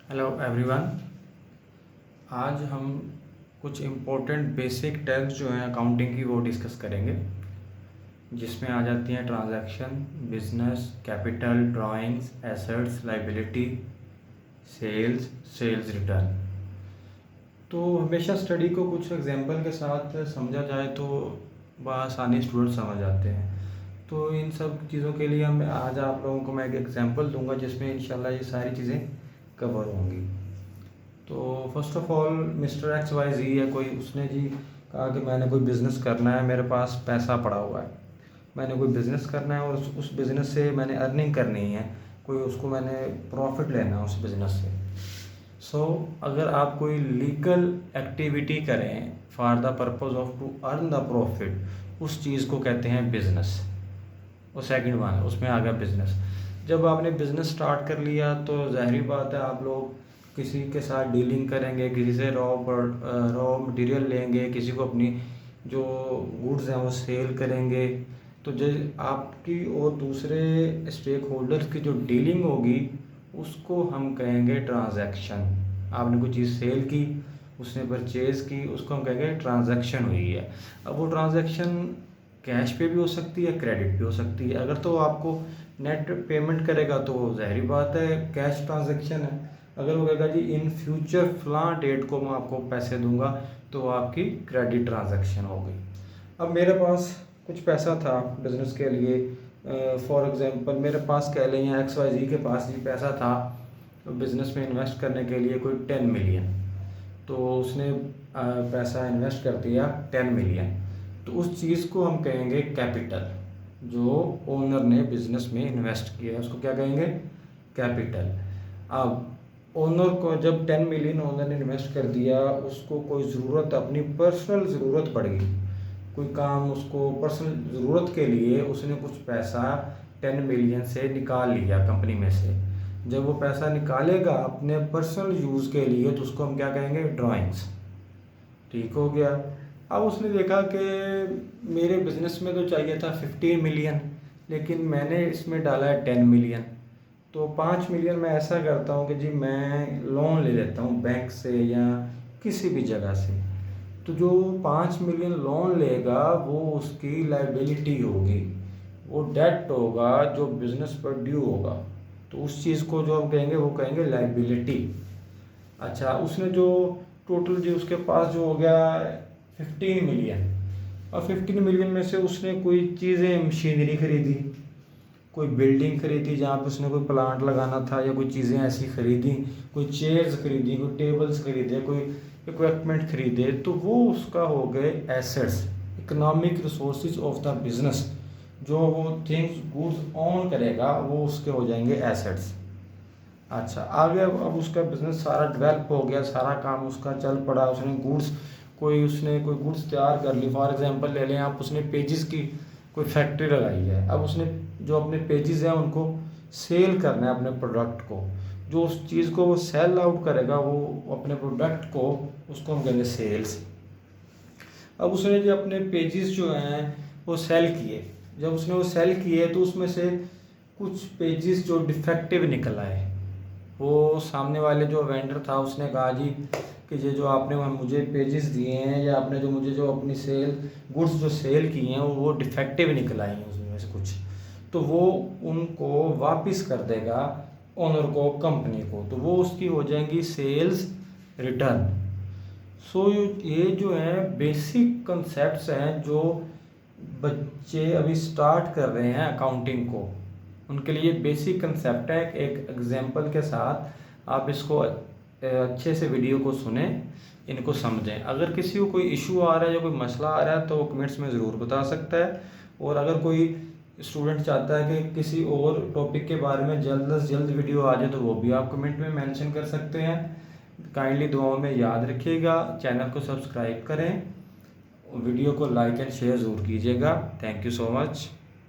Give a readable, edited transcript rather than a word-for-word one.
Hello everyone. आज हम कुछ इम्पोर्टेंट बेसिक टर्म्स जो हैं अकाउंटिंग की वो डिस्कस करेंगे, जिसमें आ जाती हैं transaction, business, capital, drawings, assets, liability, sales, sales return. तो हमेशा स्टडी को कुछ एग्जांपल के साथ समझा जाए तो बआसानी स्टूडेंट समझ आते हैं। तो इन सब चीज़ों के लिए हम आज आप लोगों को मैं एक एग्जांपल दूंगा जिसमें इंशाल्लाह ये सारी चीज़ें कवर होंगी। तो first of all mister X Y Z है कोई, उसने जी कहा कि मैंने कोई बिज़नेस करना है, मेरे पास पैसा पड़ा हुआ है, मैंने कोई बिज़नेस करना है और उस बिज़नेस से मैंने अर्निंग करनी है, कोई उसको मैंने प्रॉफिट लेना है उस बिज़नेस से। अगर आप कोई लीगल एक्टिविटी करें for the purpose of to earn the profit, उस चीज़ को कहते हैं बिज़नेस। और सेकंड वन उसमें आ गया बिज़नेस। जब आपने बिज़नेस स्टार्ट कर लिया तो ज़ाहिर बात है आप लोग किसी के साथ डीलिंग करेंगे, किसी से रॉ मटेरियल लेंगे, किसी को अपनी जो गुड्स हैं वो सेल करेंगे। तो जो आपकी और दूसरे स्टेक होल्डर्स की जो डीलिंग होगी उसको हम कहेंगे ट्रांजैक्शन। आपने कोई चीज़ सेल की, उसने परचेज़ की, उसको हम कहेंगे ट्रांजैक्शन हुई है। अब वो ट्रांजैक्शन कैश पे भी हो सकती है, क्रेडिट भी हो सकती है। अगर तो आपको नेट पेमेंट करेगा तो ज़ाहिर बात है कैश ट्रांजैक्शन है। अगर वो कहेगा जी इन फ्यूचर फ़लाँ डेट को मैं आपको पैसे दूंगा तो आपकी क्रेडिट ट्रांजैक्शन हो गई। अब मेरे पास कुछ पैसा था बिज़नेस के लिए, फॉर एग्ज़ाम्पल मेरे पास कह लें या एक्स वाई जी के पास भी पैसा था बिज़नेस में इन्वेस्ट करने के लिए कोई 10 मिलियन। तो उसने पैसा इन्वेस्ट कर दिया 10 मिलियन। तो उस चीज़ को हम कहेंगे कैपिटल। जो ओनर ने बिज़नेस में इन्वेस्ट किया है उसको क्या कहेंगे? कैपिटल। अब ओनर को जब 10 मिलियन ओनर ने इन्वेस्ट कर दिया, उसको कोई ज़रूरत, अपनी पर्सनल ज़रूरत पड़ गई, कोई काम उसको पर्सनल ज़रूरत के लिए उसने कुछ पैसा 10 मिलियन से निकाल लिया कंपनी में से। जब वो पैसा निकालेगा अपने पर्सनल यूज़ के लिए तो उसको हम क्या कहेंगे? ड्राइंग्स। ठीक हो गया। अब उसने देखा कि मेरे बिज़नेस में तो चाहिए था 15 मिलियन, लेकिन मैंने इसमें डाला है 10 मिलियन। तो 5 मिलियन मैं ऐसा करता हूँ कि जी मैं लोन ले लेता हूँ बैंक से या किसी भी जगह से। तो जो 5 मिलियन लोन लेगा वो उसकी लाइबिलिटी होगी, वो डेट होगा जो बिज़नेस पर ड्यू होगा। तो उस चीज़ को जो हम कहेंगे वो कहेंगे लाइबिलिटी। अच्छा, उसने जो टोटल जो उसके पास जो हो गया 15 मिलियन, और 15 मिलियन में से उसने कोई चीज़ें मशीनरी खरीदी, कोई बिल्डिंग खरीदी जहाँ पे उसने कोई प्लांट लगाना था, या कोई चीज़ें ऐसी खरीदी, कोई चेयर्स खरीदी, कोई टेबल्स खरीदे, कोई इक्विपमेंट खरीदे। तो वो उसका हो गए assets, economic resources of the business. जो वो थिंग्स गुड्स ऑन करेगा वो उसके हो जाएंगे एसेट्स। अच्छा, आगे अब उसका बिजनेस सारा डेवलप हो गया, सारा काम उसका चल पड़ा, उसने कोई गुड्स तैयार कर ली। फॉर एग्जांपल ले लें आप, उसने पेजेस की कोई फैक्ट्री लगाई है। अब उसने जो अपने पेजेस हैं उनको सेल करना है अपने प्रोडक्ट को। जो उस चीज़ को वो सेल आउट करेगा वो अपने प्रोडक्ट को, उसको हम कहेंगे सेल्स। अब उसने जो अपने पेजेस जो हैं वो सेल किए। जब उसने वो सेल किए तो उसमें से कुछ पेजेस जो डिफेक्टिव निकल आए। वो सामने वाले जो वेंडर था उसने कहा जी कि ये जो आपने मुझे पेजेस दिए हैं, या आपने जो मुझे जो अपनी गुड्स जो सेल की हैं वो डिफेक्टिव निकल आई हैं उसमें से कुछ। तो वो उनको वापस कर देगा ओनर को, कंपनी को। तो वो उसकी हो जाएंगी सेल्स रिटर्न। ये जो है बेसिक कंसेप्ट्स हैं जो बच्चे अभी स्टार्ट कर रहे हैं अकाउंटिंग को, उनके लिए बेसिक कंसेप्ट है। एक एग्जांपल के साथ आप इसको अच्छे से वीडियो को सुने, इनको समझें। अगर किसी को कोई इशू आ रहा है या कोई मसला आ रहा है तो वो कमेंट्स में ज़रूर बता सकता है। और अगर कोई स्टूडेंट चाहता है कि किसी और टॉपिक के बारे में जल्द से जल्द वीडियो आ जाए तो वो भी आप कमेंट में मेंशन कर सकते हैं। काइंडली दुआओं में याद रखिएगा, चैनल को सब्सक्राइब करें, वीडियो को लाइक एंड शेयर ज़रूर कीजिएगा। Thank you so much.